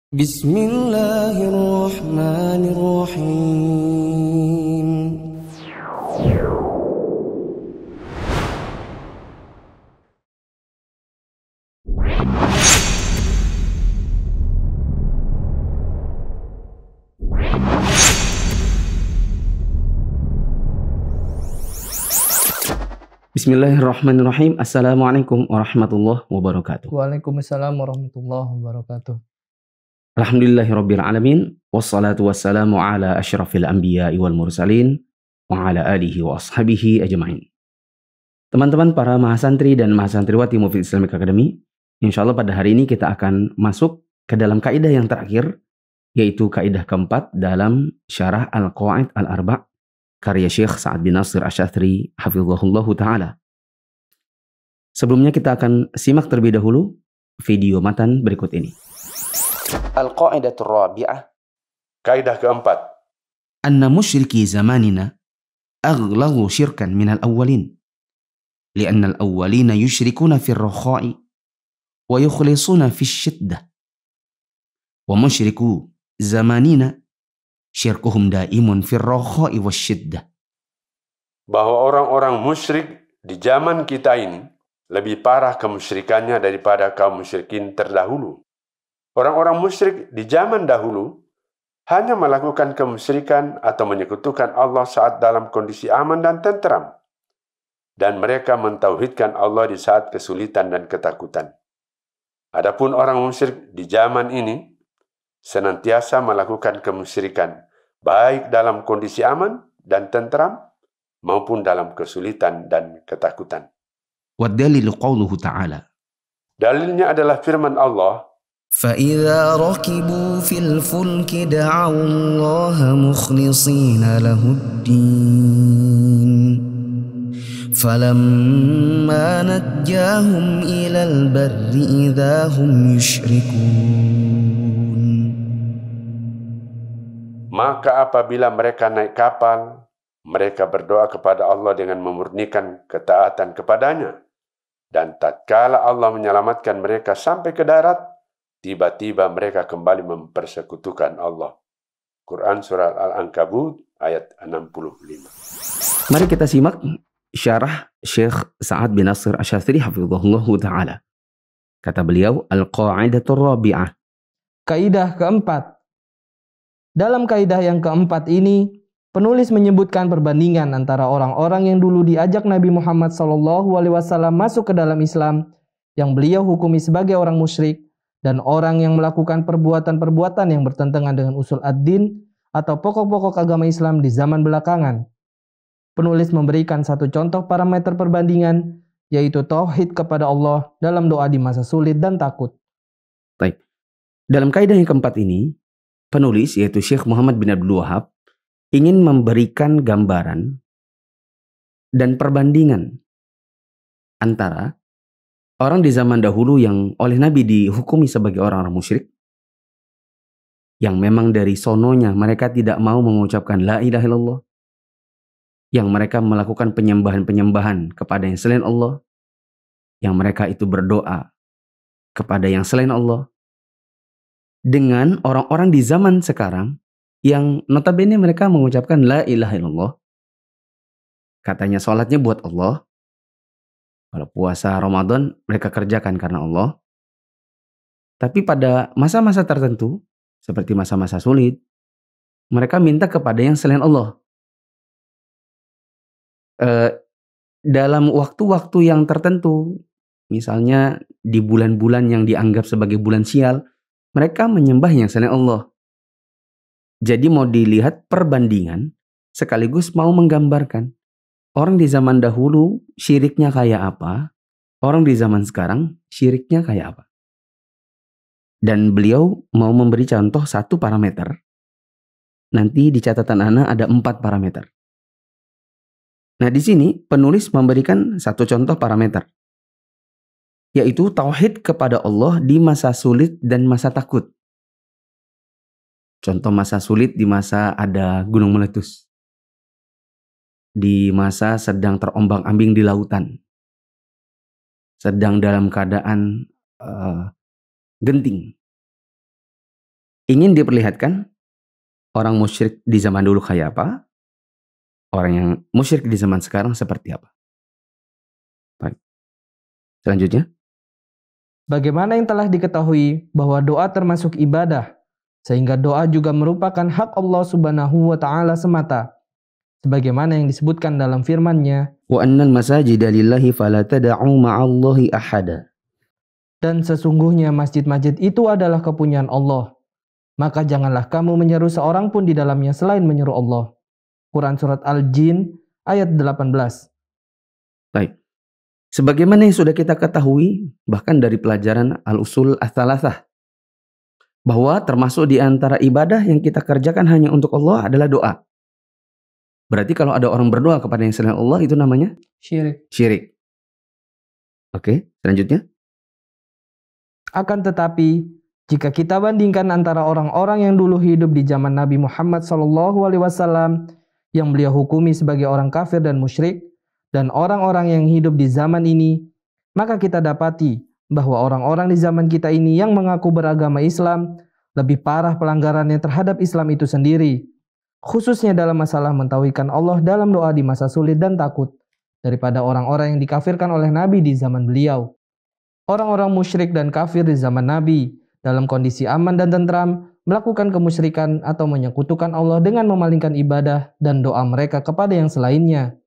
Bismillahirrahmanirrahim. Bismillahirrahmanirrahim. Assalamualaikum warahmatullahi wabarakatuh. Waalaikumsalam warahmatullahi wabarakatuh. Alhamdulillahirabbil alamin wassalatu wassalamu ala asyrafil anbiya'i wal mursalin wa ala alihi wa ashabihi ajmain. Teman-teman para mahasantri dan mahasantriwati Mufid Islamic Academy, insyaallah pada hari ini kita akan masuk ke dalam kaidah yang terakhir, yaitu kaidah keempat dalam syarah Al-Qawaid Al-Arba' karya Syekh Sa'ad bin Nasir Asy-Syadzili hafizahullahu taala. Sebelumnya kita akan simak terlebih dahulu video matan berikut ini. Al-Qa'idatur Rabi'ah. Kaidah keempat. Anna musyriki zamanina aghlaghu syirkan minal awwalin. Lianna al-awwalina yusyrikuna fil rakha'i wa yukhlisuna fil syiddah. Wa musyriku zamanina syirkuhum daimun fil rakha'i wasyiddah. Bahwa orang-orang musyrik di zaman kita ini lebih parah kemusyrikannya daripada kaum musyrikin terdahulu. Orang-orang musyrik di zaman dahulu hanya melakukan kemusyrikan atau menyekutukan Allah saat dalam kondisi aman dan tentram. Dan mereka mentauhidkan Allah di saat kesulitan dan ketakutan. Adapun orang musyrik di zaman ini senantiasa melakukan kemusyrikan, baik dalam kondisi aman dan tentram maupun dalam kesulitan dan ketakutan. Wadalilu qawluhu ta'ala. Dalilnya adalah firman Allah, فَإِذَا رَكِبُوا فِي الْفُلْكِ دَعَوُا اللَّهَ مُخْلِصِينَ لَهُ الدِّينَ فَلَمَّا نَجَّاهُمْ إِلَى الْبَرِّ إِذَا هُمْ يُشْرِكُونَ. maka apabila mereka naik kapal, mereka berdoa kepada Allah dengan memurnikan ketaatan kepadanya. Dan tatkala Allah menyelamatkan mereka sampai ke darat, tiba-tiba mereka kembali mempersekutukan Allah. Quran Surah Al-Ankabut ayat 65. Mari kita simak syarah Syekh Sa'ad bin Nasir Asy-Syadzili hafizahullahu taala. Kata beliau, Al-Qa'idatur Rabi'ah. Kaidah keempat. Dalam kaidah yang keempat ini, penulis menyebutkan perbandingan antara orang-orang yang dulu diajak Nabi Muhammad SAW masuk ke dalam Islam, yang beliau hukumi sebagai orang musyrik, dan orang yang melakukan perbuatan-perbuatan yang bertentangan dengan usul ad-din atau pokok-pokok agama Islam di zaman belakangan. Penulis memberikan satu contoh parameter perbandingan, yaitu tauhid kepada Allah dalam doa di masa sulit dan takut. Baik. Dalam kaidah yang keempat ini, penulis yaitu Syekh Muhammad bin Abdul Wahab ingin memberikan gambaran dan perbandingan antara orang di zaman dahulu yang oleh Nabi dihukumi sebagai orang-orang musyrik, yang memang dari sononya mereka tidak mau mengucapkan la ilaha illallah, yang mereka melakukan penyembahan-penyembahan kepada yang selain Allah, yang mereka itu berdoa kepada yang selain Allah, dengan orang-orang di zaman sekarang yang notabene mereka mengucapkan la ilaha illallah, katanya sholatnya buat Allah, kalau puasa Ramadan mereka kerjakan karena Allah. Tapi pada masa-masa tertentu, seperti masa-masa sulit, mereka minta kepada yang selain Allah. Dalam waktu-waktu yang tertentu, misalnya di bulan-bulan yang dianggap sebagai bulan sial, mereka menyembah yang selain Allah. Jadi mau dilihat perbandingan, sekaligus mau menggambarkan orang di zaman dahulu syiriknya kayak apa, orang di zaman sekarang syiriknya kayak apa. Dan beliau mau memberi contoh satu parameter. Nanti di catatan Ana ada 4 parameter. Nah di sini penulis memberikan satu contoh parameter, yaitu tauhid kepada Allah di masa sulit dan masa takut. Contoh masa sulit di masa ada gunung meletus, di masa sedang terombang-ambing di lautan, sedang dalam keadaan genting. ingin diperlihatkan orang musyrik di zaman dulu kayak apa, orang yang musyrik di zaman sekarang seperti apa. Baik. Selanjutnya, Bagaimana yang telah diketahui bahwa doa termasuk ibadah, sehingga doa juga merupakan hak Allah Subhanahu wa taala semata. Sebagaimana yang disebutkan dalam firman-Nya, wa annal masajida lillahi fala tad'u ma'allahi ahada. dan sesungguhnya masjid-masjid itu adalah kepunyaan Allah. Maka janganlah kamu menyeru seorang pun di dalamnya selain menyeru Allah. Quran Surat Al-Jin ayat 18. Baik. Sebagaimana yang sudah kita ketahui, bahkan dari pelajaran Al-Usul Ats-Tsalatsah, bahwa termasuk di antara ibadah yang kita kerjakan hanya untuk Allah adalah doa. Berarti kalau ada orang berdoa kepada yang selain Allah, itu namanya syirik. Oke, selanjutnya. Akan tetapi, jika kita bandingkan antara orang-orang yang dulu hidup di zaman Nabi Muhammad SAW, yang beliau hukumi sebagai orang kafir dan musyrik, dan orang-orang yang hidup di zaman ini, maka kita dapati bahwa orang-orang di zaman kita ini yang mengaku beragama Islam lebih parah pelanggarannya terhadap Islam itu sendiri, khususnya dalam masalah mentauhidkan Allah dalam doa di masa sulit dan takut, daripada orang-orang yang dikafirkan oleh Nabi di zaman beliau. Orang-orang musyrik dan kafir di zaman Nabi dalam kondisi aman dan tentram melakukan kemusyrikan atau menyekutukan Allah dengan memalingkan ibadah dan doa mereka kepada yang selainnya.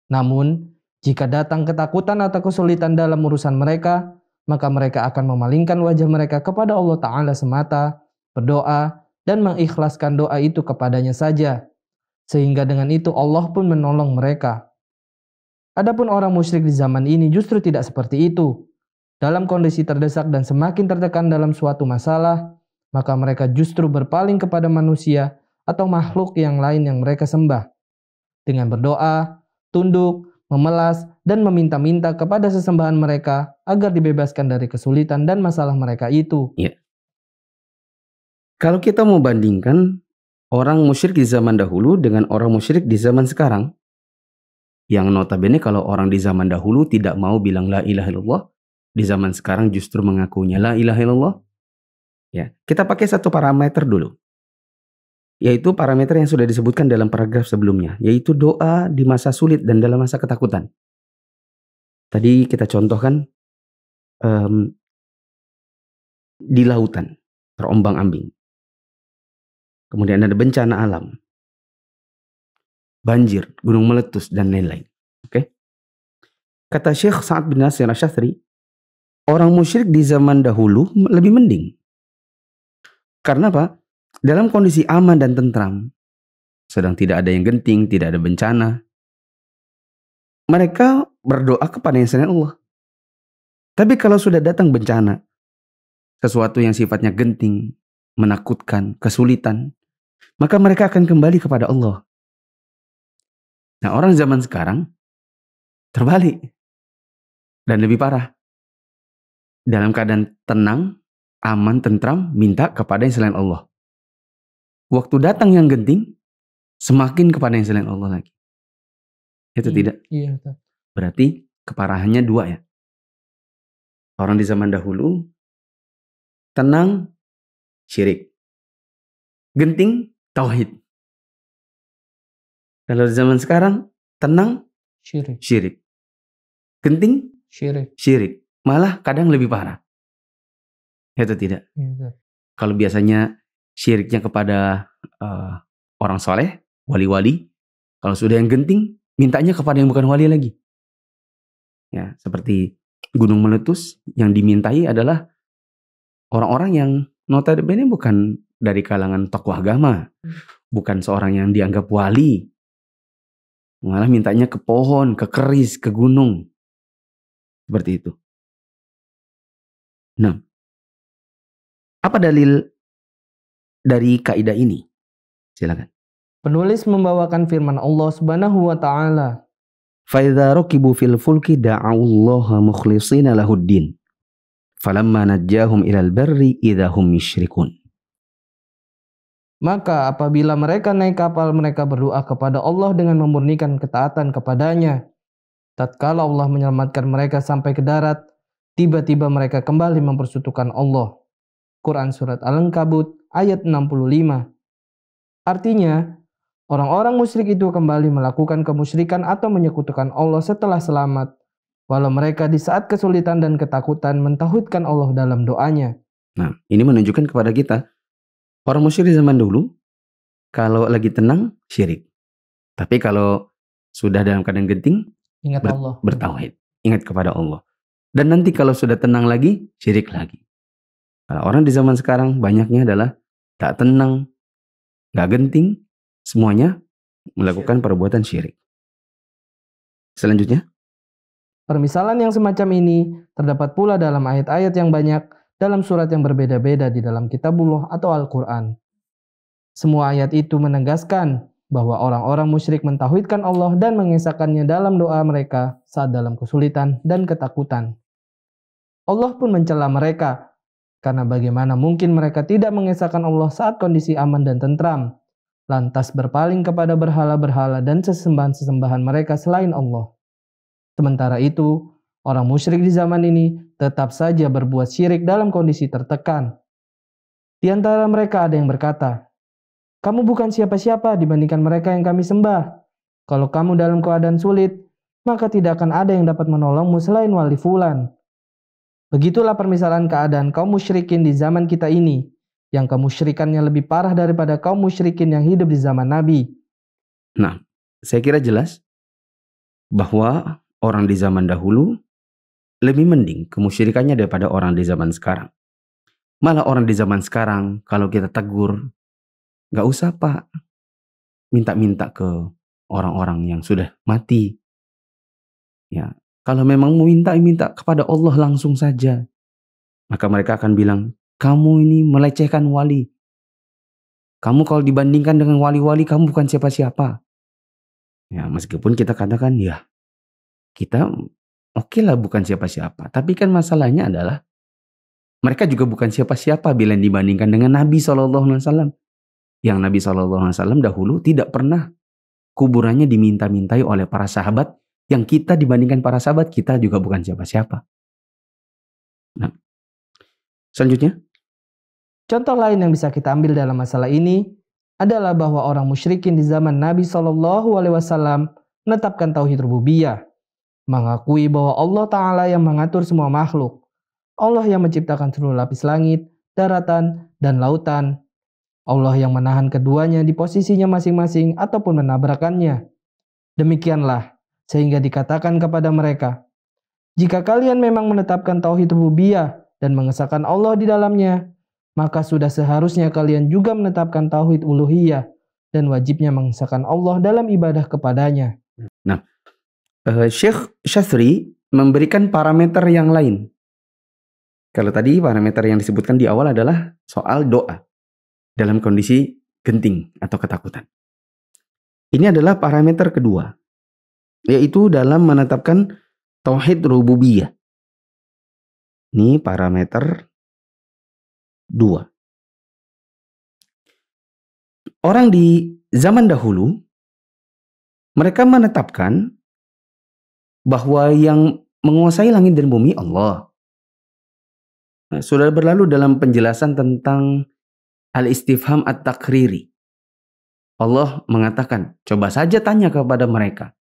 Namun, jika datang ketakutan atau kesulitan dalam urusan mereka, maka mereka akan memalingkan wajah mereka kepada Allah Ta'ala semata, berdoa, dan mengikhlaskan doa itu kepadanya saja. Sehingga dengan itu Allah pun menolong mereka. Adapun orang musyrik di zaman ini justru tidak seperti itu. Dalam kondisi terdesak dan semakin tertekan dalam suatu masalah, maka mereka justru berpaling kepada manusia atau makhluk yang lain yang mereka sembah. Dengan berdoa, tunduk, memelas, dan meminta-minta kepada sesembahan mereka agar dibebaskan dari kesulitan dan masalah mereka itu. Ya. Kalau kita mau bandingkan orang musyrik di zaman dahulu dengan orang musyrik di zaman sekarang, yang notabene kalau orang di zaman dahulu tidak mau bilang la ilaha illallah, di zaman sekarang justru mengakunya la ilaha illallah. Ya, kita pakai satu parameter dulu. Yaitu parameter yang sudah disebutkan dalam paragraf sebelumnya, yaitu doa di masa sulit dan dalam masa ketakutan. Tadi kita contohkan di lautan, terombang-ambing. Kemudian ada bencana alam, banjir, gunung meletus, dan lain-lain. Oke? Kata Syekh Sa'ad bin Nasir Asy-Syadzili, orang musyrik di zaman dahulu lebih mending. Karena apa? Dalam kondisi aman dan tentram, sedang tidak ada yang genting, tidak ada bencana, mereka berdoa kepada yang selain Allah. Tapi kalau sudah datang bencana, sesuatu yang sifatnya genting, menakutkan, kesulitan, maka mereka akan kembali kepada Allah. Nah, orang zaman sekarang terbalik dan lebih parah. Dalam keadaan tenang, aman, tentram, minta kepada yang selain Allah. Waktu datang yang genting, semakin kepada yang selain Allah lagi. Itu tidak? Iya. Berarti keparahannya dua ya. Orang di zaman dahulu, tenang, syirik. Genting, tauhid. Kalau di zaman sekarang, tenang, syirik. Genting, syirik. Malah kadang lebih parah. Itu tidak? Iya. Kalau biasanya syiriknya kepada orang soleh, wali-wali. Kalau sudah yang genting, mintanya kepada yang bukan wali lagi. Ya, seperti gunung meletus, yang dimintai adalah orang-orang yang notabene bukan dari kalangan tokoh agama, bukan seorang yang dianggap wali. Malah mintanya ke pohon, ke keris, ke gunung. Seperti itu. Nah, apa dalil dari kaidah ini? Silakan. Penulis membawakan firman Allah Subhanahu wa taala, "Fa idza rakibu fil fulki da'awullaha mukhlishina lahuddin. Falamma najjahum ilal barri idza hum yusyrikun." Maka apabila mereka naik kapal, mereka berdoa kepada Allah dengan memurnikan ketaatan kepadanya. Tatkala Allah menyelamatkan mereka sampai ke darat, tiba-tiba mereka kembali mempersekutukan Allah. Quran Surat Al-Ankabut ayat 65. Artinya, orang-orang musyrik itu kembali melakukan kemusyrikan atau menyekutukan Allah setelah selamat, walau mereka di saat kesulitan dan ketakutan mentauhidkan Allah dalam doanya. Nah, ini menunjukkan kepada kita, orang musyrik di zaman dulu, kalau lagi tenang, syirik. Tapi kalau sudah dalam keadaan genting, Ingat Allah. bertauhid. Ingat kepada Allah. Dan nanti kalau sudah tenang lagi, syirik lagi. Kalau orang di zaman sekarang, banyaknya adalah tak tenang, gak genting, semuanya melakukan perbuatan syirik. Selanjutnya, Permisalan yang semacam ini terdapat pula dalam ayat-ayat yang banyak dalam surat yang berbeda-beda di dalam Kitabullah atau Al-Quran. Semua ayat itu menegaskan bahwa orang-orang musyrik mentauhidkan Allah dan mengesahkannya dalam doa mereka saat dalam kesulitan dan ketakutan. Allah pun mencela mereka, karena bagaimana mungkin mereka tidak mengesahkan Allah saat kondisi aman dan tentram, lantas berpaling kepada berhala-berhala dan sesembahan-sesembahan mereka selain Allah. Sementara itu, orang musyrik di zaman ini tetap saja berbuat syirik dalam kondisi tertekan. Di antara mereka ada yang berkata, "Kamu bukan siapa-siapa dibandingkan mereka yang kami sembah. Kalau kamu dalam keadaan sulit, maka tidak akan ada yang dapat menolongmu selain wali fulan." Begitulah permisalan keadaan kaum musyrikin di zaman kita ini, yang kemusyrikannya lebih parah daripada kaum musyrikin yang hidup di zaman Nabi. nah, saya kira jelas bahwa orang di zaman dahulu lebih mending kemusyrikannya daripada orang di zaman sekarang. Malah orang di zaman sekarang, kalau kita tegur, gak usah Pak minta-minta ke orang-orang yang sudah mati. Ya, kalau memang mau minta kepada Allah langsung saja. Maka mereka akan bilang, kamu ini melecehkan wali. Kamu kalau dibandingkan dengan wali-wali, kamu bukan siapa-siapa. Ya, meskipun kita katakan, ya, kita oke lah bukan siapa-siapa. Tapi kan masalahnya adalah, mereka juga bukan siapa-siapa bila dibandingkan dengan Nabi SAW. Yang Nabi SAW dahulu tidak pernah kuburannya diminta-mintai oleh para sahabat. Yang kita dibandingkan para sahabat, kita juga bukan siapa-siapa. Nah, selanjutnya. Contoh lain yang bisa kita ambil dalam masalah ini adalah bahwa orang musyrikin di zaman Nabi SAW menetapkan tauhid rububiyah, mengakui bahwa Allah Ta'ala yang mengatur semua makhluk, Allah yang menciptakan seluruh lapis langit, daratan, dan lautan, Allah yang menahan keduanya di posisinya masing-masing ataupun menabrakannya. Demikianlah sehingga dikatakan kepada mereka, jika kalian memang menetapkan tauhid rububiyah dan mengesahkan Allah di dalamnya, maka sudah seharusnya kalian juga menetapkan tauhid uluhiyah dan wajibnya mengesahkan Allah dalam ibadah kepadanya. Nah, Syekh Syafri memberikan parameter yang lain. Kalau tadi parameter yang disebutkan di awal adalah soal doa dalam kondisi genting atau ketakutan. Ini adalah parameter kedua, yaitu dalam menetapkan tauhid rububiyah. Ini parameter 2. Orang di zaman dahulu, mereka menetapkan bahwa yang menguasai langit dan bumi Allah. Nah, sudah berlalu dalam penjelasan tentang al-istifham at-takriri. Allah mengatakan, coba saja tanya kepada mereka.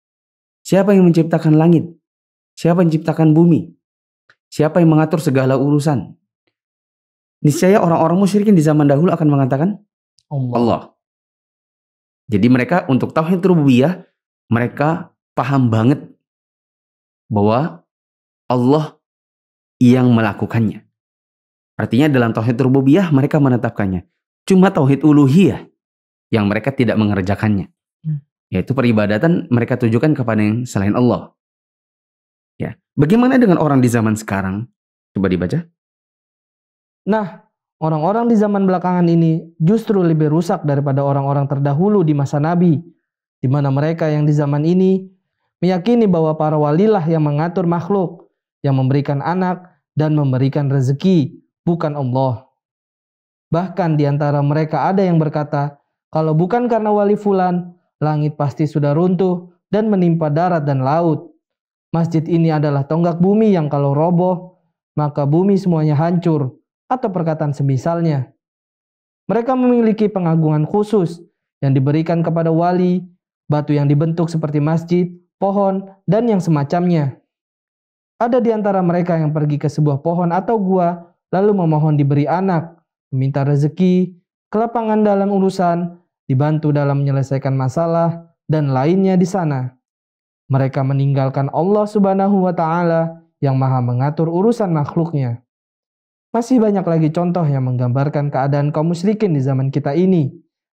Siapa yang menciptakan langit? Siapa yang menciptakan bumi? Siapa yang mengatur segala urusan? Niscaya orang-orang musyrikin di zaman dahulu akan mengatakan Allah. Jadi mereka untuk tauhid rububiyah, mereka paham banget bahwa Allah yang melakukannya. Artinya dalam tauhid rububiyah mereka menetapkannya. Cuma tauhid uluhiyah yang mereka tidak mengerjakannya. Yaitu peribadatan mereka tujukan kepada yang selain Allah. Ya, bagaimana dengan orang di zaman sekarang? Coba dibaca. Nah, orang-orang di zaman belakangan ini justru lebih rusak daripada orang-orang terdahulu di masa Nabi, di mana mereka yang di zaman ini meyakini bahwa para walilah yang mengatur makhluk, yang memberikan anak dan memberikan rezeki, bukan Allah. Bahkan di antara mereka ada yang berkata, kalau bukan karena wali fulan, langit pasti sudah runtuh dan menimpa darat dan laut. Masjid ini adalah tonggak bumi yang kalau roboh, maka bumi semuanya hancur. atau perkataan semisalnya. Mereka memiliki pengagungan khusus yang diberikan kepada wali, batu yang dibentuk seperti masjid, pohon, dan yang semacamnya. Ada di antara mereka yang pergi ke sebuah pohon atau gua, lalu memohon diberi anak, meminta rezeki, kelapangan dalam urusan, dibantu dalam menyelesaikan masalah, dan lainnya di sana. Mereka meninggalkan Allah Subhanahu wa Ta'ala yang Maha mengatur urusan makhluknya. Masih banyak lagi contoh yang menggambarkan keadaan kaum musyrikin di zaman kita ini,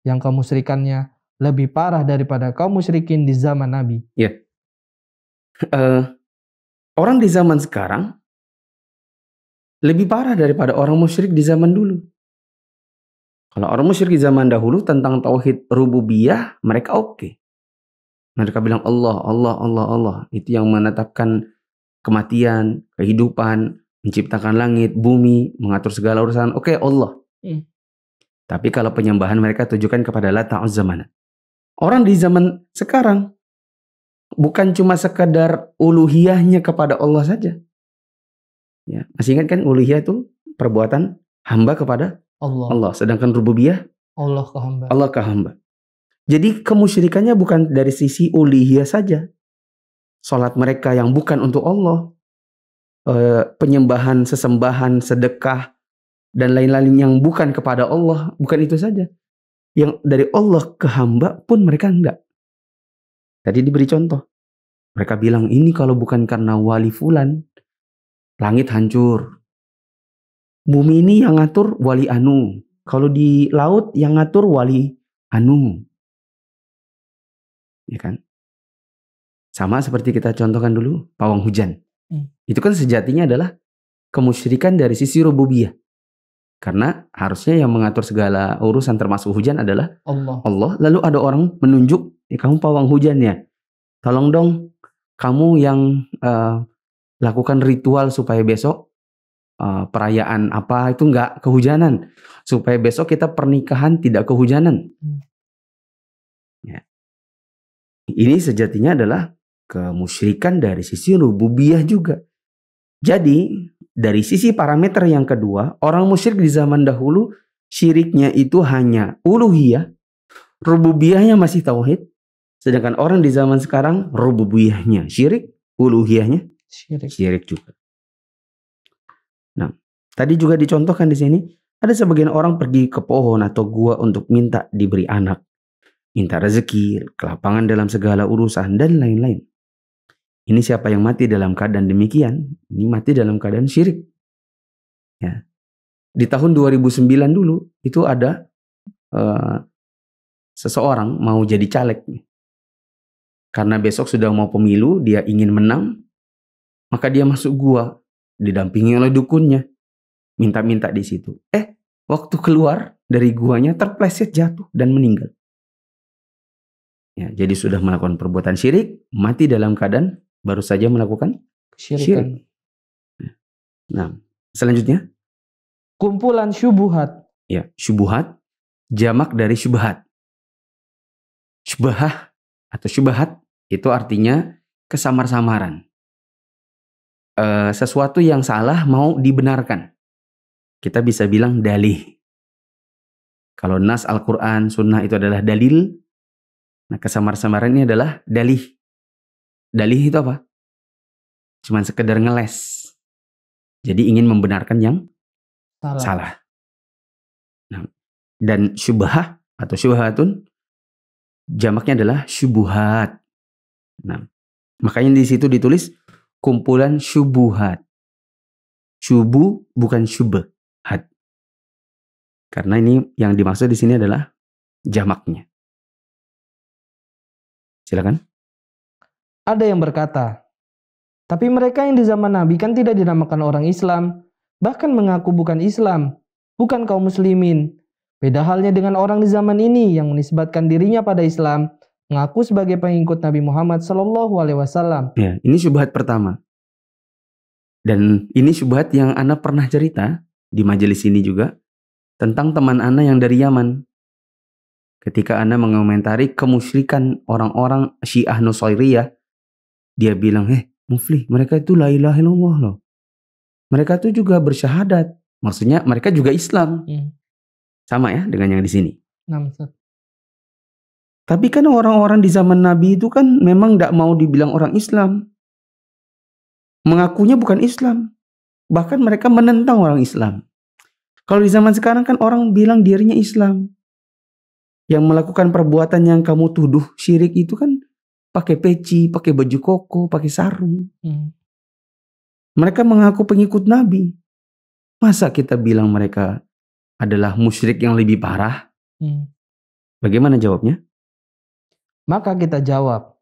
yang kaum musyrikannya lebih parah daripada kaum musyrikin di zaman Nabi. Ya. Orang di zaman sekarang lebih parah daripada orang musyrik di zaman dulu. Kalau orang musyrik di zaman dahulu tentang tauhid rububiyah, mereka oke. Mereka bilang Allah, Allah, Allah, Allah. Itu yang menetapkan kematian, kehidupan, menciptakan langit, bumi, mengatur segala urusan. Oke, Allah. Tapi kalau penyembahan mereka tujukan kepada Lata Uzza Manat. Orang di zaman sekarang bukan cuma sekadar uluhiyahnya kepada Allah saja. Ya, masih ingat kan uluhiyah itu perbuatan hamba kepada Allah. Sedangkan rububiyah Allah ke hamba. Allah ke hamba. Jadi kemusyrikannya bukan dari sisi uluhiyah saja. Salat mereka yang bukan untuk Allah, penyembahan, sesembahan, sedekah, dan lain-lain yang bukan kepada Allah, bukan itu saja. Yang dari Allah ke hamba pun mereka enggak. Tadi diberi contoh. Mereka bilang ini kalau bukan karena wali fulan, langit hancur. Bumi ini yang ngatur wali anu. Kalau di laut yang ngatur wali anu. Ya kan? Sama seperti kita contohkan dulu pawang hujan. Itu kan sejatinya adalah kemusyrikan dari sisi rububiyah. Karena harusnya yang mengatur segala urusan termasuk hujan adalah Allah. Lalu ada orang menunjuk, kamu pawang hujan ya. Tolong dong kamu yang lakukan ritual supaya besok perayaan apa itu nggak kehujanan. Supaya besok kita pernikahan tidak kehujanan. Ya. Ini sejatinya adalah kemusyrikan dari sisi rububiyah juga. Jadi dari sisi parameter yang kedua, orang musyrik di zaman dahulu syiriknya itu hanya uluhiyah, rububiyahnya masih tauhid. Sedangkan orang di zaman sekarang rububiyahnya syirik, uluhiyahnya syirik juga. Nah, tadi juga dicontohkan di sini ada sebagian orang pergi ke pohon atau gua untuk minta diberi anak, minta rezeki, kelapangan dalam segala urusan dan lain-lain. Ini siapa yang mati dalam keadaan demikian? Ini mati dalam keadaan syirik. Ya. Di tahun 2009 dulu itu ada seseorang mau jadi caleg. Karena besok sudah mau pemilu, dia ingin menang, maka dia masuk gua, didampingi oleh dukunnya, minta-minta di situ. Waktu keluar dari guanya terpleset jatuh dan meninggal. Ya, jadi sudah melakukan perbuatan syirik, mati dalam keadaan baru saja melakukan syirik. Nah, selanjutnya kumpulan syubuhat. Ya, syubuhat jamak dari syubhat. Syubhah atau syubhat itu artinya kesamar-samaran. Sesuatu yang salah mau dibenarkan. Kita bisa bilang dalih. Kalau nas Al-Quran, sunnah itu adalah dalil. Nah, kesamar-samaran ini adalah dalih. Dalih itu apa? Cuman sekedar ngeles. Jadi ingin membenarkan yang salah. Nah, dan syubhah atau syubhatun jamaknya adalah syubuhat. Nah, makanya di situ ditulis kumpulan syubuhat. Syubu bukan syubhat. Karena ini yang dimaksud di sini adalah jamaknya. Silakan. Ada yang berkata, tapi mereka yang di zaman Nabi kan tidak dinamakan orang Islam, bahkan mengaku bukan Islam, bukan kaum muslimin. Beda halnya dengan orang di zaman ini yang menisbatkan dirinya pada Islam, mengaku sebagai pengikut Nabi Muhammad SAW. Ya, ini syubhat pertama. Dan ini syubhat yang Ana pernah cerita di majelis ini juga tentang teman Ana yang dari Yaman. Ketika Ana mengomentari kemusyrikan orang-orang Syiah Nusairiyah, dia bilang, Mufli, mereka itu la ilaha illallah loh. Mereka itu juga bersyahadat Maksudnya mereka juga Islam. Sama ya dengan yang di sini. Tapi kan orang-orang di zaman Nabi itu kan memang tidak mau dibilang orang Islam. Mengakunya bukan Islam. Bahkan mereka menentang orang Islam. Kalau di zaman sekarang kan orang bilang dirinya Islam. Yang melakukan perbuatan yang kamu tuduh syirik itu kan pakai peci, pakai baju koko, pakai sarung. Mereka mengaku pengikut Nabi. Masa kita bilang mereka adalah musyrik yang lebih parah? Bagaimana jawabnya? Maka kita jawab,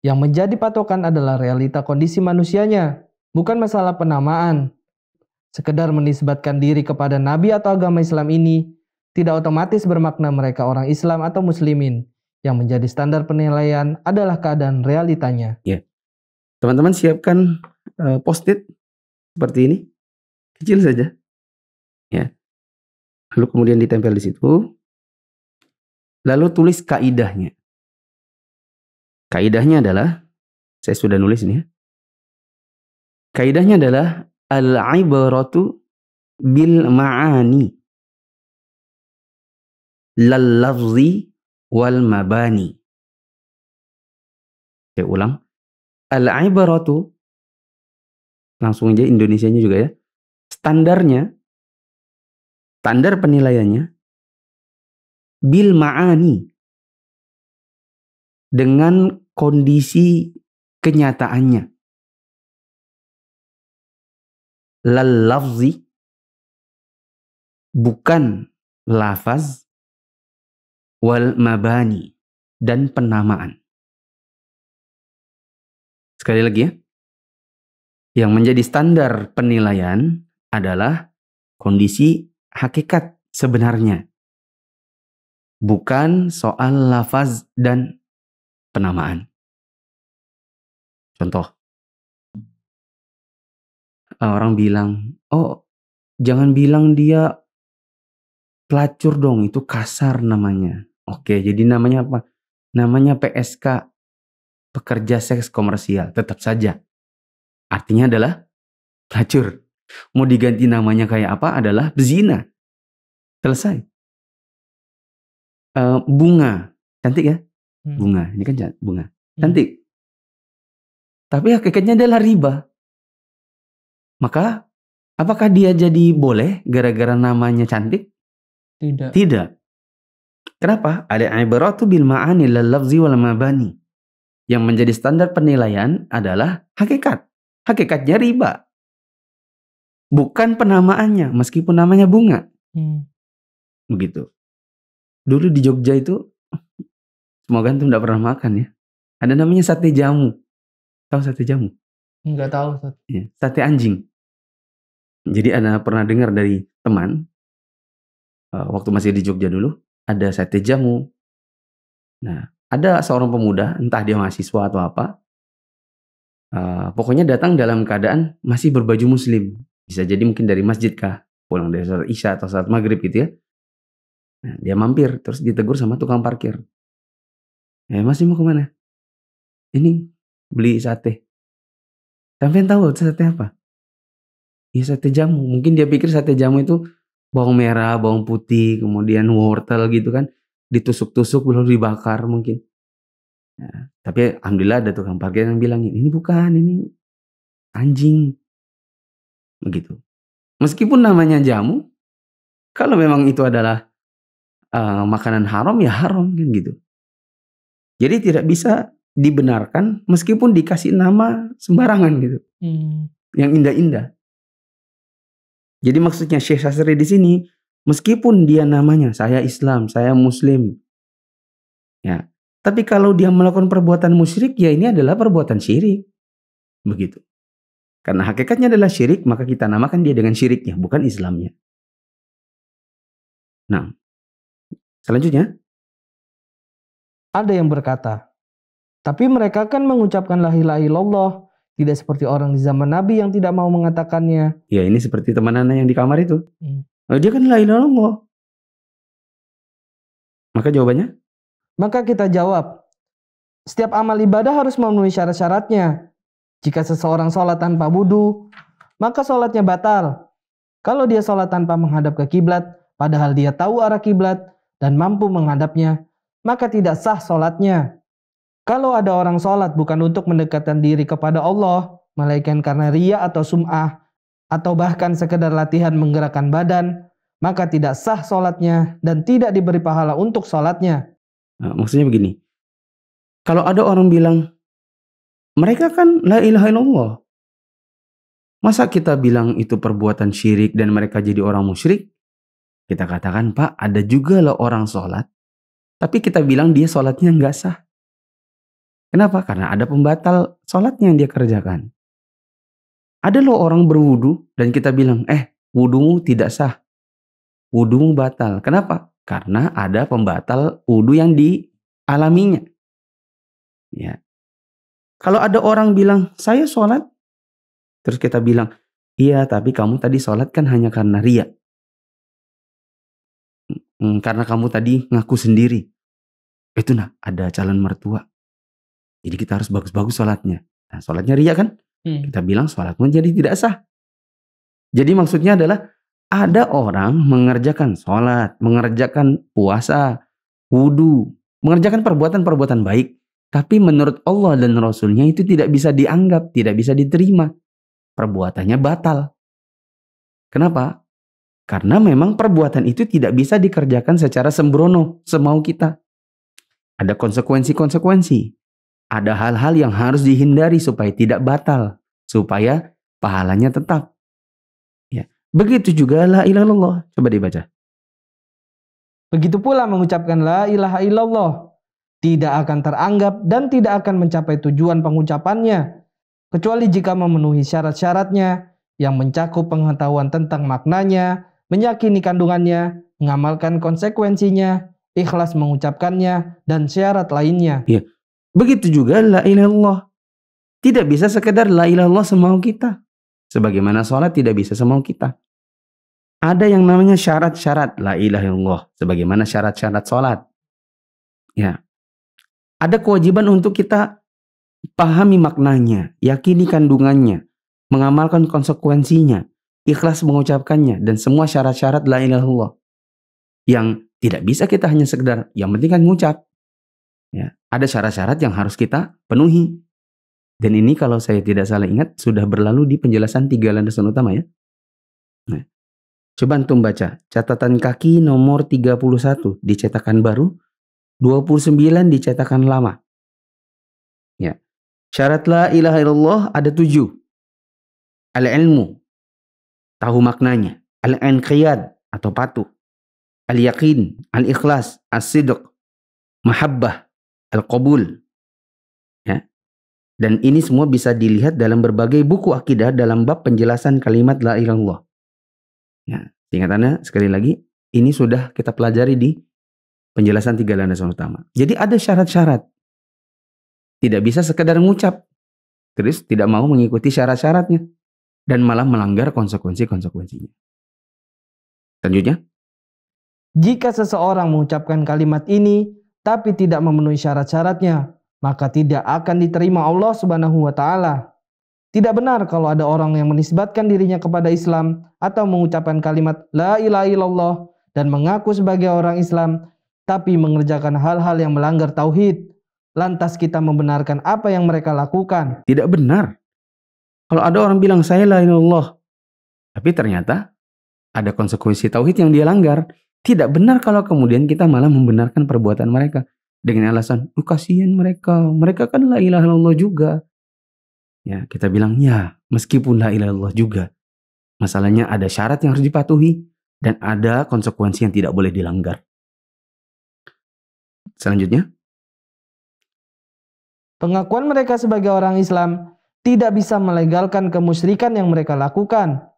yang menjadi patokan adalah realita kondisi manusianya, bukan masalah penamaan. Sekedar menisbatkan diri kepada Nabi atau agama Islam ini tidak otomatis bermakna mereka orang Islam atau muslimin. Yang menjadi standar penilaian adalah keadaan realitanya. Ya. Teman-teman siapkan post-it seperti ini. Kecil saja. Ya. Lalu kemudian ditempel di situ. Lalu tulis kaidahnya. Kaidahnya adalah, saya sudah nulis ini ya. Kaidahnya adalah al-ibaratu bil ma'ani lal lafzi wal mabani. Saya ulang. Al-ibaratu, langsung aja Indonesianya juga ya. Standarnya, standar penilaiannya bil ma'ani, dengan kondisi kenyataannya. Lal lafzi, bukan lafaz, wal mabani, dan penamaan. Sekali lagi ya. Yang menjadi standar penilaian adalah kondisi hakikat sebenarnya. Bukan soal lafaz dan penamaan. Contoh. Orang bilang, oh jangan bilang dia pelacur dong, itu kasar namanya. Oke, jadi namanya apa? Namanya PSK, pekerja seks komersial, tetap saja. Artinya adalah pelacur. Mau diganti namanya kayak apa adalah bezina. Selesai. Bunga, cantik ya? Bunga, ini kan bunga. Cantik. Tapi hakikatnya adalah riba. Maka, apakah dia jadi boleh gara-gara namanya cantik? Tidak. Kenapa? Ada ibaratu bil ma'ani lal lafzi wal mabani. Yang menjadi standar penilaian adalah hakikat. Hakikatnya riba. Bukan penamaannya, meskipun namanya bunga. Begitu. Dulu di Jogja itu, semoga antum tidak pernah makan ya. Ada namanya sate jamu. Tahu sate jamu? Enggak tahu. Ya, sate anjing. Jadi ada pernah dengar dari teman, waktu masih di Jogja dulu, ada sate jamu. Nah, ada seorang pemuda, entah dia mahasiswa atau apa, pokoknya datang dalam keadaan masih berbaju muslim. Bisa jadi mungkin dari masjid kah, pulang dari salat isya atau salat maghrib gitu ya. Nah, dia mampir, terus ditegur sama tukang parkir. Mas mau kemana? Ini beli sate. Sampai tahu sate apa? Ya sate jamu. Mungkin dia pikir sate jamu itu bawang merah, bawang putih, kemudian wortel gitu kan. Ditusuk-tusuk lalu dibakar mungkin. Nah, tapi alhamdulillah ada tukang parkir yang bilang ini bukan, ini anjing. Begitu. Meskipun namanya jamu, kalau memang itu adalah makanan haram ya haram kan gitu. Jadi tidak bisa dibenarkan meskipun dikasih nama sembarangan gitu. Yang indah-indah. Jadi maksudnya Syekh Sasri di sini, meskipun dia namanya saya Islam, saya Muslim, ya, tapi kalau dia melakukan perbuatan musyrik, ya ini adalah perbuatan syirik, begitu. Karena hakikatnya adalah syirik, maka kita namakan dia dengan syiriknya, bukan Islamnya. Nah, selanjutnya, ada yang berkata, tapi mereka kan mengucapkan la ilaha illallah. Tidak seperti orang di zaman Nabi yang tidak mau mengatakannya. Ya ini seperti teman Anda yang di kamar itu. Dia kan la ilaha illallah. Maka jawabannya? Maka kita jawab, setiap amal ibadah harus memenuhi syarat-syaratnya. Jika seseorang sholat tanpa wudu, maka sholatnya batal. Kalau dia sholat tanpa menghadap ke kiblat, padahal dia tahu arah kiblat dan mampu menghadapnya, maka tidak sah sholatnya. Kalau ada orang sholat bukan untuk mendekatkan diri kepada Allah, melainkan karena riya atau sum'ah, atau bahkan sekedar latihan menggerakkan badan, maka tidak sah sholatnya dan tidak diberi pahala untuk sholatnya. Nah, maksudnya begini, kalau ada orang bilang, mereka kan la ilaha illallah. Masa kita bilang itu perbuatan syirik dan mereka jadi orang musyrik? Kita katakan, Pak, ada juga loh orang sholat, tapi kita bilang dia sholatnya nggak sah. Kenapa? Karena ada pembatal sholatnya yang dia kerjakan. Ada loh orang berwudu dan kita bilang, wudumu tidak sah. Wudumu batal. Kenapa? Karena ada pembatal wudu yang dialaminya. Ya. Kalau ada orang bilang, saya sholat, terus kita bilang, iya tapi kamu tadi sholat kan hanya karena riya. Karena kamu tadi ngaku sendiri. Itu ada calon mertua. Jadi kita harus bagus-bagus sholatnya. Nah, sholatnya riya kan? Kita bilang sholatmu jadi tidak sah. Jadi maksudnya adalah ada orang mengerjakan sholat, mengerjakan puasa, wudu, mengerjakan perbuatan-perbuatan baik. Tapi menurut Allah dan Rasulnya itu tidak bisa dianggap, tidak bisa diterima. Perbuatannya batal. Kenapa? Karena memang perbuatan itu tidak bisa dikerjakan secara sembrono, semau kita. Ada konsekuensi-konsekuensi. Ada hal-hal yang harus dihindari supaya tidak batal, supaya pahalanya tetap. Ya. Begitu juga la ilaha illallah. Coba dibaca. Begitu pula mengucapkan la ilaha illallah tidak akan teranggap dan tidak akan mencapai tujuan pengucapannya, kecuali jika memenuhi syarat-syaratnya yang mencakup pengetahuan tentang maknanya, meyakini kandungannya, mengamalkan konsekuensinya, ikhlas mengucapkannya, dan syarat lainnya. Ya. Begitu juga la ilaha illallah. Tidak bisa sekedar la ilaha illallah semau kita. Sebagaimana sholat tidak bisa semau kita. Ada yang namanya syarat-syarat la ilaha illallah. Sebagaimana syarat-syarat sholat. Ya. Ada kewajiban untuk kita pahami maknanya, yakini kandungannya, mengamalkan konsekuensinya, ikhlas mengucapkannya, dan semua syarat-syarat la ilaha illallah. Yang tidak bisa kita hanya sekedar, yang penting kan ngucap. Ya, ada syarat-syarat yang harus kita penuhi. Dan ini kalau saya tidak salah ingat sudah berlalu di penjelasan 3 landasan utama ya. Nah, coba antum baca catatan kaki nomor 31 di cetakan baru, 29 di cetakan lama. Ya. Syarat la ilaha illallah ada 7. Al-ilmu, tahu maknanya. Al-inqiyad atau patuh. Al-yaqin, al-ikhlas, as-sidq, mahabbah, al-qabul. Ya. Dan ini semua bisa dilihat dalam berbagai buku akidah dalam bab penjelasan kalimat la ilaha illallah. Ya, singkatannya sekali lagi, ini sudah kita pelajari di penjelasan 3 landasan utama. Jadi ada syarat-syarat. Tidak bisa sekedar ngucap, terus tidak mau mengikuti syarat-syaratnya, dan malah melanggar konsekuensi-konsekuensinya. Selanjutnya. Jika seseorang mengucapkan kalimat ini tapi tidak memenuhi syarat-syaratnya, maka tidak akan diterima Allah Subhanahu wa taala. Tidak benar kalau ada orang yang menisbatkan dirinya kepada Islam atau mengucapkan kalimat la ilaha illallah dan mengaku sebagai orang Islam tapi mengerjakan hal-hal yang melanggar tauhid. Lantas kita membenarkan apa yang mereka lakukan. Tidak benar. Kalau ada orang bilang saya la ilaha illallah, tapi ternyata ada konsekuensi tauhid yang dia langgar. Tidak benar kalau kemudian kita malah membenarkan perbuatan mereka dengan alasan, kasihan mereka, mereka kan la ilaha illallah juga. Ya, kita bilang ya, meskipun la ilaha illallah juga, masalahnya ada syarat yang harus dipatuhi dan ada konsekuensi yang tidak boleh dilanggar. Selanjutnya, pengakuan mereka sebagai orang Islam tidak bisa melegalkan kemusyrikan yang mereka lakukan.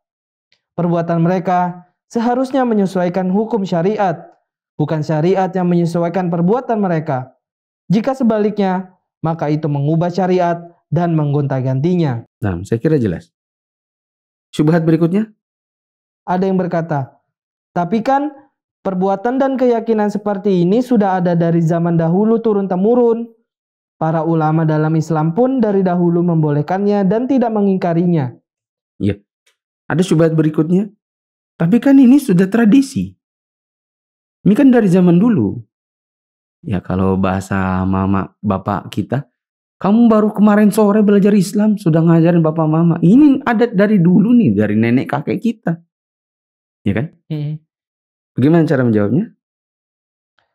Perbuatan mereka seharusnya menyesuaikan hukum syariat, bukan syariat yang menyesuaikan perbuatan mereka. Jika sebaliknya, maka itu mengubah syariat dan menggonta-gantinya. Nah, saya kira jelas. Syubhat berikutnya? Ada yang berkata, tapi kan perbuatan dan keyakinan seperti ini sudah ada dari zaman dahulu turun-temurun. Para ulama dalam Islam pun dari dahulu membolehkannya dan tidak mengingkarinya. Iya. Ada syubhat berikutnya? Tapi kan ini sudah tradisi. Ini kan dari zaman dulu. Ya kalau bahasa mama bapak kita, kamu baru kemarin sore belajar Islam, sudah ngajarin bapak mama. Ini adat dari dulu nih, dari nenek kakek kita. Ya kan? Bagaimana cara menjawabnya?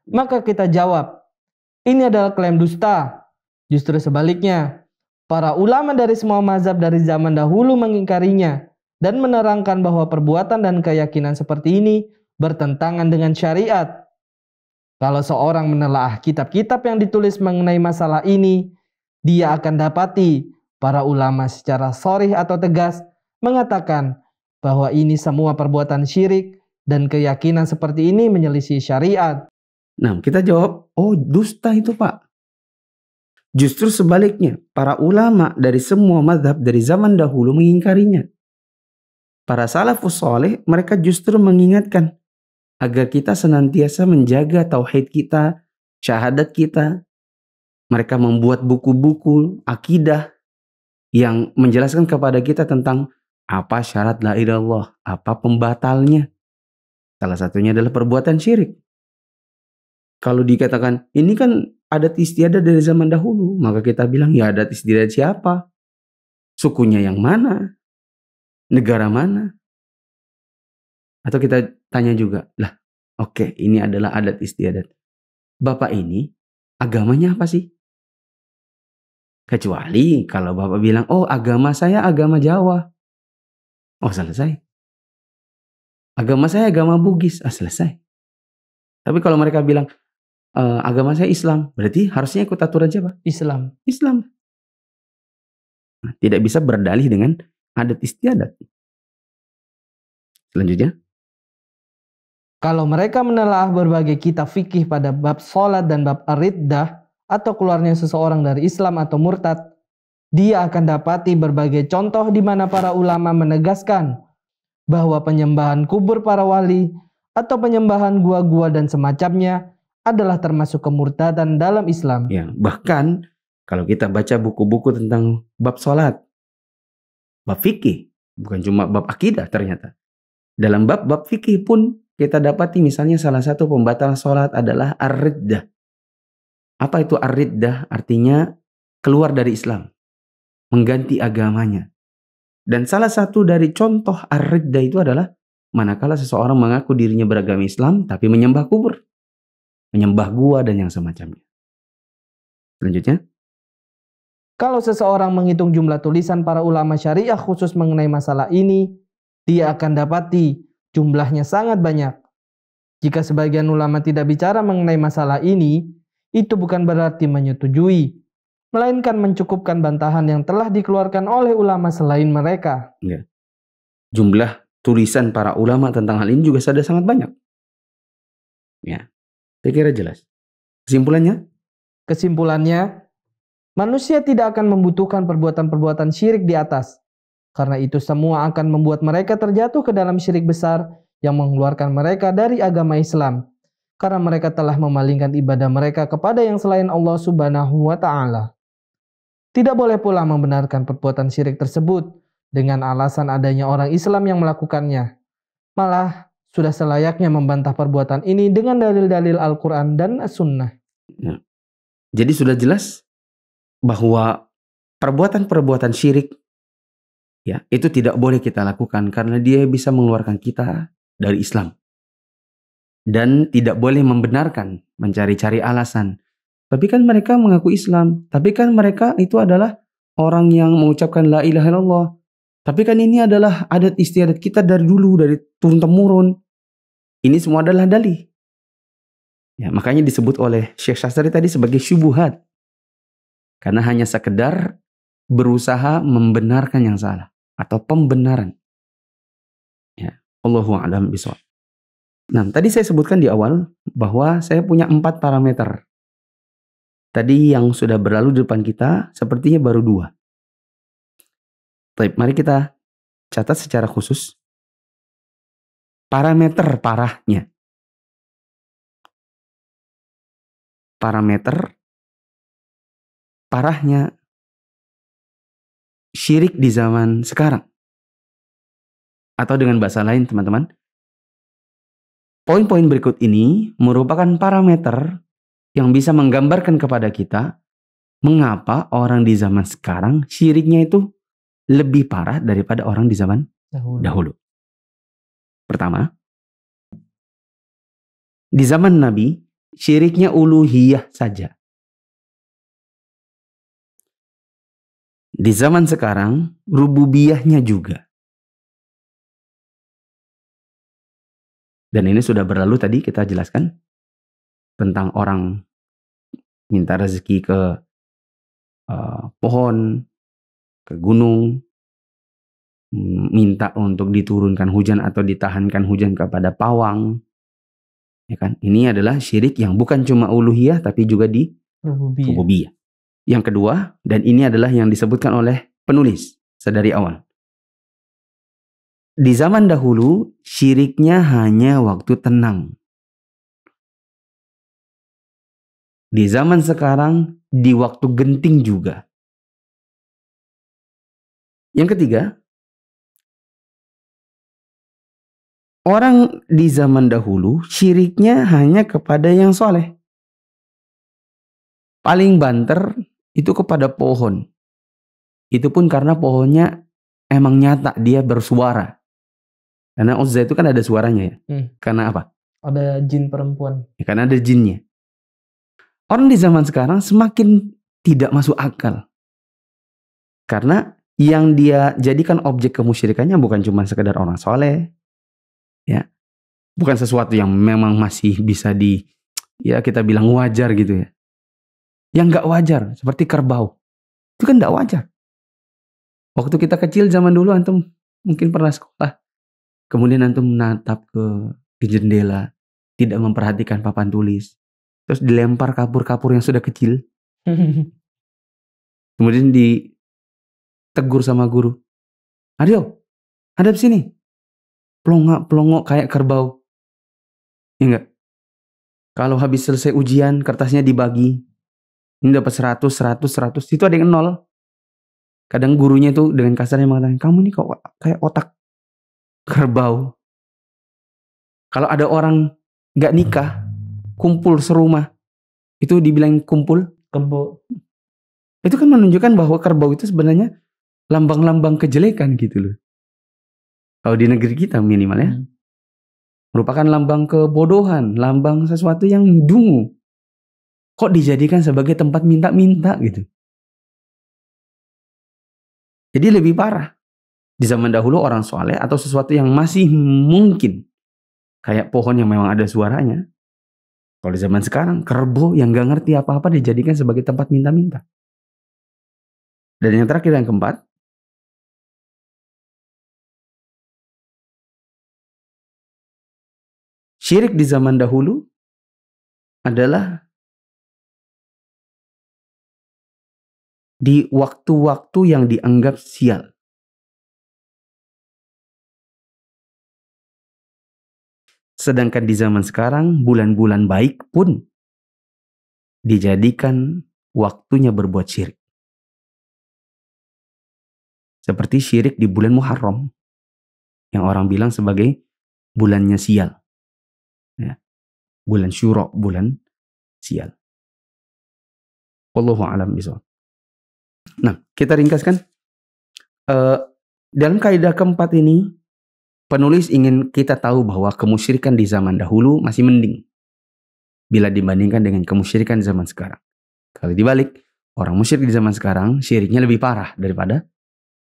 Maka kita jawab, ini adalah klaim dusta. Justru sebaliknya, para ulama dari semua mazhab dari zaman dahulu mengingkarinya dan menerangkan bahwa perbuatan dan keyakinan seperti ini bertentangan dengan syariat. Kalau seorang menelaah kitab-kitab yang ditulis mengenai masalah ini, dia akan dapati para ulama secara sharih atau tegas mengatakan bahwa ini semua perbuatan syirik dan keyakinan seperti ini menyelisih syariat. Nah, kita jawab, oh dusta itu Pak. Justru sebaliknya, para ulama dari semua mazhab dari zaman dahulu mengingkarinya. Para salafus soleh, mereka justru mengingatkan agar kita senantiasa menjaga tauhid kita, syahadat kita. Mereka membuat buku-buku akidah yang menjelaskan kepada kita tentang apa syarat la ilaha illallah, apa pembatalnya. Salah satunya adalah perbuatan syirik. Kalau dikatakan ini kan adat istiadat dari zaman dahulu, maka kita bilang ya adat istiadat siapa? Sukunya yang mana? Negara mana? Atau kita tanya juga, lah oke, ini adalah adat istiadat. Bapak ini agamanya apa sih? Kecuali kalau Bapak bilang, oh agama saya agama Jawa. Oh selesai. Agama saya agama Bugis. Ah selesai. Tapi kalau mereka bilang, agama saya Islam, berarti harusnya ikut aturan siapa? Islam. Islam. Nah, tidak bisa berdalih dengan adat istiadat. Selanjutnya. Kalau mereka menelaah berbagai kitab fikih pada bab sholat dan bab ar-riddah atau keluarnya seseorang dari Islam atau murtad, dia akan dapati berbagai contoh di mana para ulama menegaskan bahwa penyembahan kubur para wali atau penyembahan gua-gua dan semacamnya adalah termasuk kemurtadan dalam Islam. Ya, bahkan kalau kita baca buku-buku tentang bab sholat, bab fikih, bukan cuma bab akidah ternyata. Dalam bab fikih pun kita dapati misalnya salah satu pembatal sholat adalah ar-riddah. Apa itu ar-riddah? Artinya keluar dari Islam, mengganti agamanya. Dan salah satu dari contoh ar-riddah itu adalah manakala seseorang mengaku dirinya beragama Islam tapi menyembah kubur, menyembah gua dan yang semacamnya. Selanjutnya. Kalau seseorang menghitung jumlah tulisan para ulama syariah khusus mengenai masalah ini, dia akan dapati jumlahnya sangat banyak. Jika sebagian ulama tidak bicara mengenai masalah ini, itu bukan berarti menyetujui, melainkan mencukupkan bantahan yang telah dikeluarkan oleh ulama selain mereka. Ya. Jumlah tulisan para ulama tentang hal ini juga sudah sangat banyak. Ya, saya kira jelas. Kesimpulannya? Kesimpulannya, manusia tidak akan membutuhkan perbuatan-perbuatan syirik di atas, karena itu semua akan membuat mereka terjatuh ke dalam syirik besar yang mengeluarkan mereka dari agama Islam, karena mereka telah memalingkan ibadah mereka kepada yang selain Allah Subhanahu wa Ta'ala. Tidak boleh pula membenarkan perbuatan syirik tersebut dengan alasan adanya orang Islam yang melakukannya. Malah sudah selayaknya membantah perbuatan ini dengan dalil-dalil Al-Quran dan As-Sunnah. Ya. Jadi sudah jelas bahwa perbuatan-perbuatan syirik ya itu tidak boleh kita lakukan karena dia bisa mengeluarkan kita dari Islam. Dan tidak boleh membenarkan, mencari-cari alasan. Tapi kan mereka mengaku Islam. Tapi kan mereka itu adalah orang yang mengucapkan la ilaha illallah. Tapi kan ini adalah adat istiadat kita dari dulu, dari turun-temurun. Ini semua adalah dalih. Ya, makanya disebut oleh Syekh Syastari tadi sebagai syubuhat. Karena hanya sekedar berusaha membenarkan yang salah. Atau pembenaran. Ya, Allahu a'lam bishawab. Nah, tadi saya sebutkan di awal bahwa saya punya 4 parameter. Tadi yang sudah berlalu di depan kita sepertinya baru 2. Baik, mari kita catat secara khusus parameter parahnya. Parameter parahnya syirik di zaman sekarang. Atau dengan bahasa lain teman-teman, Poin-poin berikut ini merupakan parameter yang bisa menggambarkan kepada kita mengapa orang di zaman sekarang syiriknya itu lebih parah daripada orang di zaman dahulu. Pertama, di zaman Nabi syiriknya uluhiyah saja. Di zaman sekarang rububiyahnya juga. Dan ini sudah berlalu tadi kita jelaskan tentang orang minta rezeki ke pohon, ke gunung, minta untuk diturunkan hujan atau ditahankan hujan kepada pawang. Ya kan? Ini adalah syirik yang bukan cuma uluhiyah tapi juga di rububiyah. Yang kedua, dan ini adalah yang disebutkan oleh penulis sedari awal. Di zaman dahulu, syiriknya hanya waktu tenang. Di zaman sekarang, di waktu genting juga. Yang ketiga, orang di zaman dahulu, syiriknya hanya kepada yang soleh. Paling banter itu kepada pohon. Itu pun karena pohonnya emang nyata, dia bersuara. Karena Uzza itu kan ada suaranya ya. Karena apa? Ada jin perempuan. Ya, karena ada jinnya. Orang di zaman sekarang semakin tidak masuk akal. Karena yang dia jadikan objek kemusyrikannya bukan cuma sekedar orang soleh. Ya. Bukan sesuatu yang memang masih bisa ya kita bilang wajar gitu ya. Yang gak wajar, seperti kerbau. Itu kan gak wajar. Waktu kita kecil zaman dulu antum mungkin pernah sekolah. Kemudian antum menatap ke jendela, tidak memperhatikan papan tulis. Terus dilempar kapur-kapur yang sudah kecil. Kemudian ditegur sama guru. Aryo, hadap sini. Pelongok kayak kerbau. Ya enggak? Kalau habis selesai ujian, kertasnya dibagi. Ini dapat 100. Itu ada yang 0. Kadang gurunya tuh dengan kasarnya mengatakan, kamu ini kok kayak otak kerbau. Kalau ada orang gak nikah, kumpul serumah, itu dibilang kumpul Kebo. Itu kan menunjukkan bahwa kerbau itu sebenarnya lambang-lambang kejelekan gitu loh. Kalau di negeri kita minimal ya. Merupakan lambang kebodohan, lambang sesuatu yang dungu. Kok dijadikan sebagai tempat minta-minta gitu. Jadi lebih parah. Di zaman dahulu orang soleh atau sesuatu yang masih mungkin. Kayak pohon yang memang ada suaranya. Kalau di zaman sekarang, kerbau yang gak ngerti apa-apa dijadikan sebagai tempat minta-minta. Dan yang terakhir, yang keempat. Syirik di zaman dahulu adalah di waktu-waktu yang dianggap sial. Sedangkan di zaman sekarang, bulan-bulan baik pun dijadikan waktunya berbuat syirik. Seperti syirik di bulan Muharram, yang orang bilang sebagai bulannya sial. Ya. Bulan Syuro, bulan sial. Wallahu a'lam bishawab. Nah, kita ringkaskan. Dalam kaidah keempat ini, penulis ingin kita tahu bahwa kemusyrikan di zaman dahulu masih mending bila dibandingkan dengan kemusyrikan zaman sekarang. Kalau dibalik, orang musyrik di zaman sekarang syiriknya lebih parah daripada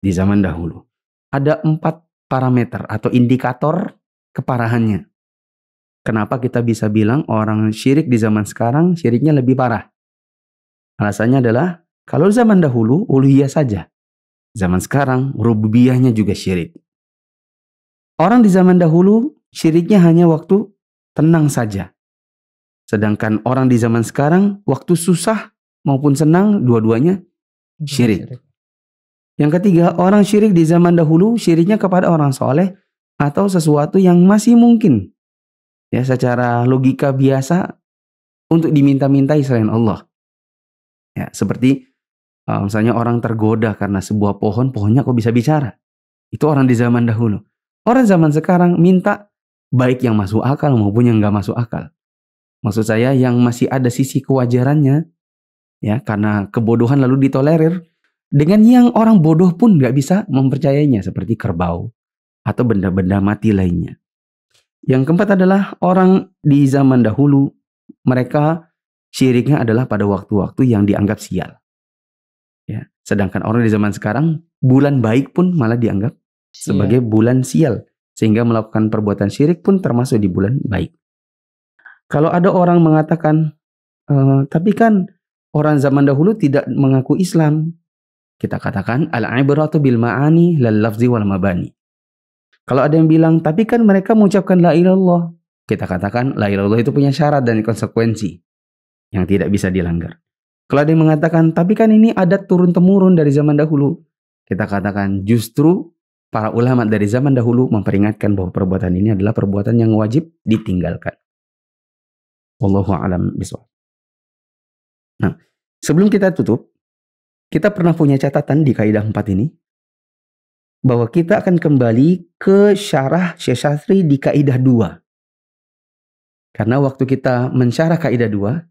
di zaman dahulu. Ada 4 parameter atau indikator keparahannya. Kenapa kita bisa bilang orang syirik di zaman sekarang syiriknya lebih parah? Alasannya adalah kalau zaman dahulu uluhiyah saja. Zaman sekarang rububiyahnya juga syirik. Orang di zaman dahulu syiriknya hanya waktu tenang saja. Sedangkan orang di zaman sekarang waktu susah maupun senang dua-duanya syirik. Yang ketiga, orang syirik di zaman dahulu syiriknya kepada orang soleh atau sesuatu yang masih mungkin. Ya, secara logika biasa untuk diminta-mintai selain Allah. Ya, seperti misalnya orang tergoda karena sebuah pohonnya kok bisa bicara. Itu orang di zaman dahulu. Orang zaman sekarang minta baik yang masuk akal maupun yang nggak masuk akal. Maksud saya yang masih ada sisi kewajarannya, ya, karena kebodohan lalu ditolerir, dengan yang orang bodoh pun nggak bisa mempercayainya, seperti kerbau atau benda-benda mati lainnya. Yang keempat adalah orang di zaman dahulu, mereka syiriknya adalah pada waktu-waktu yang dianggap sial. Ya, sedangkan orang di zaman sekarang, bulan baik pun malah dianggap sebagai bulan sial, sehingga melakukan perbuatan syirik pun termasuk di bulan baik. Kalau ada orang mengatakan, tapi kan orang zaman dahulu tidak mengaku Islam, kita katakan al-ibratu bil ma'ani lal lafzi wal mabani. Kalau ada yang bilang, tapi kan mereka mengucapkan la ilaha illallah, kita katakan la ilaha illallah itu punya syarat dan konsekuensi yang tidak bisa dilanggar. Kalau ada yang mengatakan, tapi kan ini adat turun-temurun dari zaman dahulu, kita katakan justru para ulama dari zaman dahulu memperingatkan bahwa perbuatan ini adalah perbuatan yang wajib ditinggalkan. Wallahu a'lam bishawab. Nah, sebelum kita tutup, kita pernah punya catatan di kaidah 4 ini, bahwa kita akan kembali ke syarah Syekh Syastri di kaidah 2. Karena waktu kita mensyarah kaidah 2,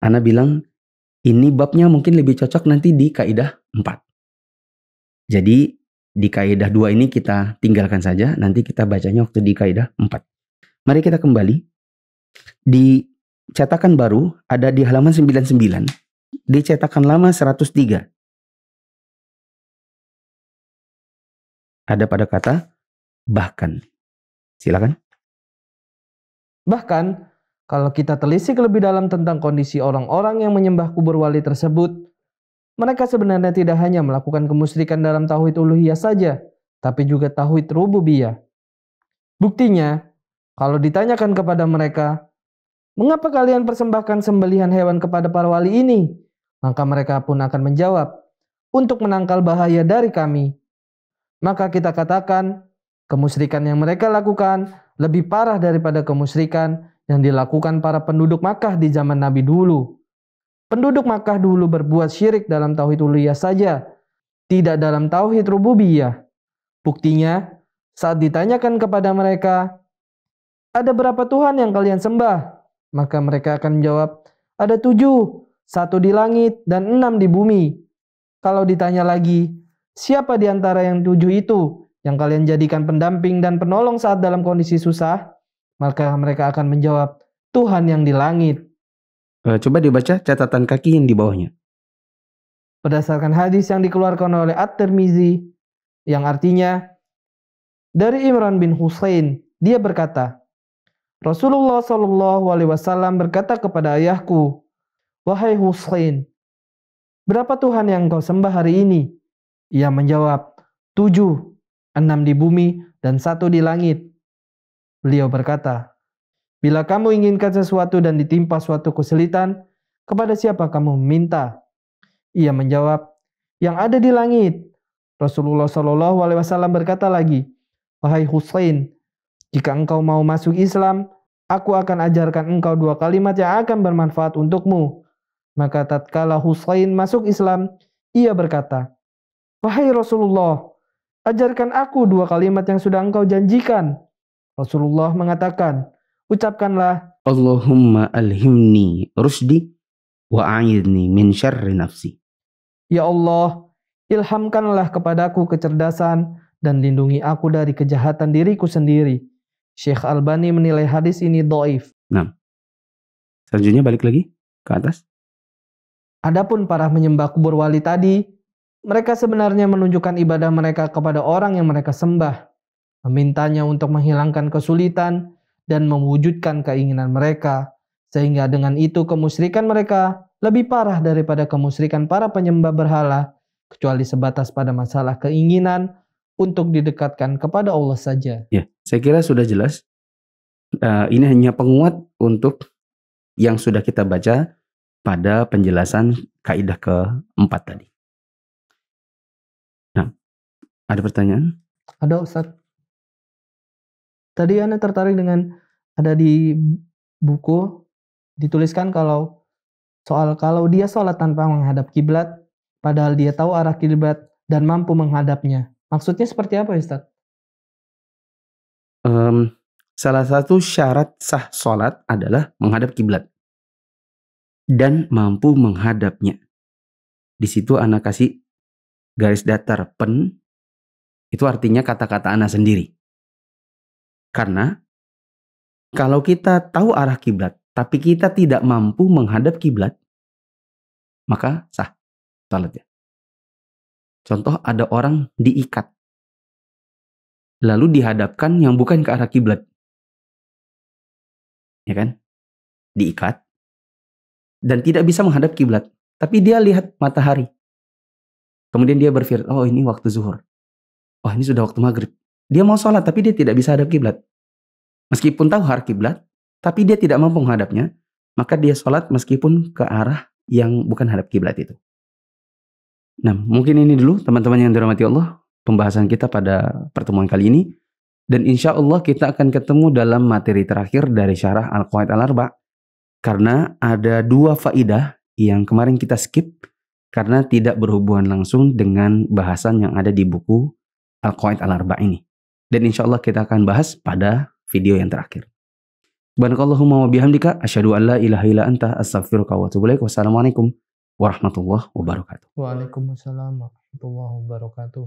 Ana bilang, ini babnya mungkin lebih cocok nanti di kaidah 4. Jadi, di kaidah 2 ini kita tinggalkan saja, nanti kita bacanya waktu di kaidah 4. Mari kita kembali. Di cetakan baru, ada di halaman 99. Di cetakan lama 103. Ada pada kata, bahkan. Silakan. Bahkan, kalau kita telisik lebih dalam tentang kondisi orang-orang yang menyembah kubur wali tersebut, mereka sebenarnya tidak hanya melakukan kemusyrikan dalam tauhid uluhiyah saja, tapi juga tauhid rububiyah. Buktinya, kalau ditanyakan kepada mereka, mengapa kalian persembahkan sembelihan hewan kepada para wali ini? Maka mereka pun akan menjawab, untuk menangkal bahaya dari kami. Maka kita katakan, kemusyrikan yang mereka lakukan lebih parah daripada kemusyrikan yang dilakukan para penduduk Makkah di zaman Nabi dulu. Penduduk Makkah dulu berbuat syirik dalam tauhid uluhiyah saja, tidak dalam tauhid rububiyah. Buktinya, saat ditanyakan kepada mereka, ada berapa Tuhan yang kalian sembah? Maka mereka akan menjawab, ada 7, 1 di langit dan 6 di bumi. Kalau ditanya lagi, siapa di antara yang 7 itu yang kalian jadikan pendamping dan penolong saat dalam kondisi susah? Maka mereka akan menjawab, Tuhan yang di langit. Coba dibaca catatan kaki yang di bawahnya. Berdasarkan hadis yang dikeluarkan oleh At-Tirmizi, yang artinya, dari Imran bin Husain, dia berkata, Rasulullah SAW berkata kepada ayahku, wahai Husain, berapa Tuhan yang kau sembah hari ini? Ia menjawab, 7, 6 di bumi dan 1 di langit. Beliau berkata, bila kamu inginkan sesuatu dan ditimpa suatu kesulitan, kepada siapa kamu meminta? Ia menjawab, yang ada di langit. Rasulullah SAW berkata lagi, wahai Husain, jika engkau mau masuk Islam, aku akan ajarkan engkau 2 kalimat yang akan bermanfaat untukmu. Maka tatkala Husain masuk Islam, ia berkata, wahai Rasulullah, ajarkan aku 2 kalimat yang sudah engkau janjikan. Rasulullah mengatakan, ucapkanlah, Allahumma alhimni rusdi wa a'idni min syarri nafsi. ya Allah, ilhamkanlah kepadaku kecerdasan dan lindungi aku dari kejahatan diriku sendiri. Syekh Albani menilai hadis ini dhaif. Nah, selanjutnya balik lagi ke atas. Adapun para menyembah kubur wali tadi, mereka sebenarnya menunjukkan ibadah mereka kepada orang yang mereka sembah, memintanya untuk menghilangkan kesulitan dan mewujudkan keinginan mereka, sehingga dengan itu kemusyrikan mereka lebih parah daripada kemusyrikan para penyembah berhala, kecuali sebatas pada masalah keinginan untuk didekatkan kepada Allah saja. Ya, saya kira sudah jelas. Ini hanya penguat untuk yang sudah kita baca pada penjelasan kaidah ke-4 tadi. Nah, ada pertanyaan? Ada Ustaz. Tadi Anda tertarik dengan ada di buku dituliskan kalau dia sholat tanpa menghadap kiblat, padahal dia tahu arah kiblat dan mampu menghadapnya. Maksudnya seperti apa Ustaz? salah satu syarat sah sholat adalah menghadap kiblat dan mampu menghadapnya. Di situ anak kasih garis datar pen, itu artinya kata-kata anak sendiri. Karena kalau kita tahu arah kiblat, tapi kita tidak mampu menghadap kiblat, maka sah sholatnya. Contoh, ada orang diikat, lalu dihadapkan yang bukan ke arah kiblat, ya kan? Diikat dan tidak bisa menghadap kiblat, tapi dia lihat matahari. Kemudian dia berpikir, oh ini waktu zuhur, oh ini sudah waktu maghrib. Dia mau sholat tapi dia tidak bisa hadap kiblat. Meskipun tahu arah kiblat, tapi dia tidak mampu menghadapnya, maka dia sholat meskipun ke arah yang bukan hadap kiblat itu. Nah, mungkin ini dulu teman-teman yang dirahmati Allah, pembahasan kita pada pertemuan kali ini. Dan insya Allah kita akan ketemu dalam materi terakhir dari syarah Al-Qawaid Al-Arba'. Karena ada 2 faidah yang kemarin kita skip karena tidak berhubungan langsung dengan bahasan yang ada di buku Al-Qawaid Al-Arba' ini. Dan insya Allah kita akan bahas pada video yang terakhir. Subhanakallahumma wa bihamdika asyhadu an la ilaha illa anta astaghfiruka wa atubu ilaik. Wassalamualaikum warahmatullahi wabarakatuh. Waalaikumsalam warahmatullahi wabarakatuh.